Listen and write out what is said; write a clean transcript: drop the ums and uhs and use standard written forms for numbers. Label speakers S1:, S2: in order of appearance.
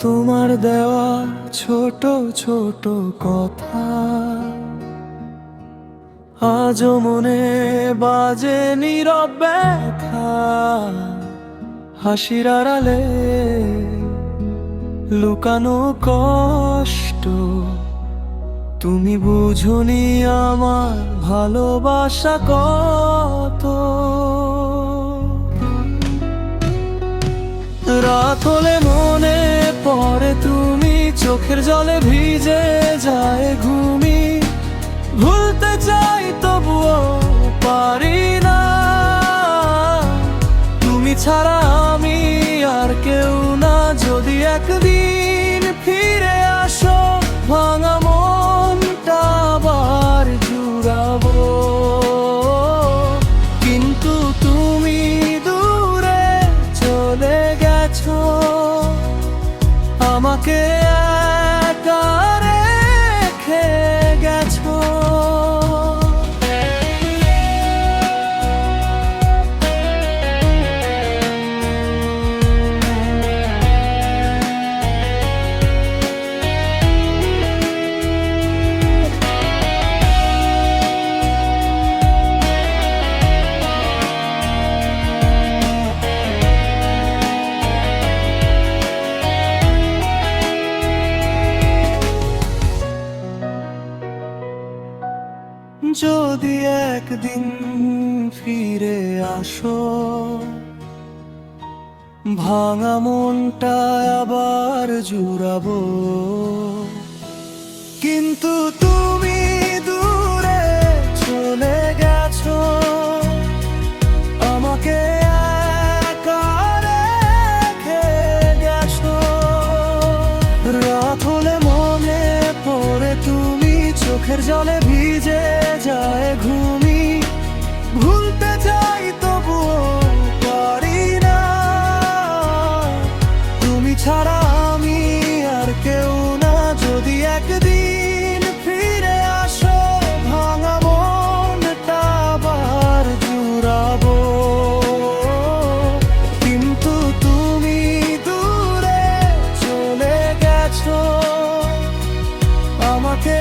S1: তোমার দেওয়া ছোট ছোট কথা আজও মনে বাজে নীরব ব্যথা। হাসির আড়ালে লুকানো কষ্ট, তুমি বুঝনি আমার ভালোবাসা কত। রাত হলে মনে পড়ে তুমি, চোখের জলে ভিজে যায় ঘুমি। ভুলতে চাই তবুও পারি না, তুমি ছাড়া আমি আর কেউ না। যদি একদিন ফিরে আসো, ভাঙা মনটা আবার জুড়াবো। কিন্তু তুমি দূরে চলে গেছো, আমাকে একা রেখে গেছো। যদি একদিন ফিরে আসো, ভাঙা মনটা আবার জুড়াবো। কিন্তু তুমি দূরে চলে গেছো, আমাকে একা রেখে গেছো। রাত হলে মনে পড়ে তুমি, চোখের জলে ভিজে যায় ঘুমি। ভুলতে চাই তবুও পারি না, তুমি ছাড়া আমি আর কেউ না। যদি একদিন ফিরে আসো, ভাঙা মনটা আবার জুড়াবো। কিন্তু তুমি দূরে চলে গেছো, আমাকে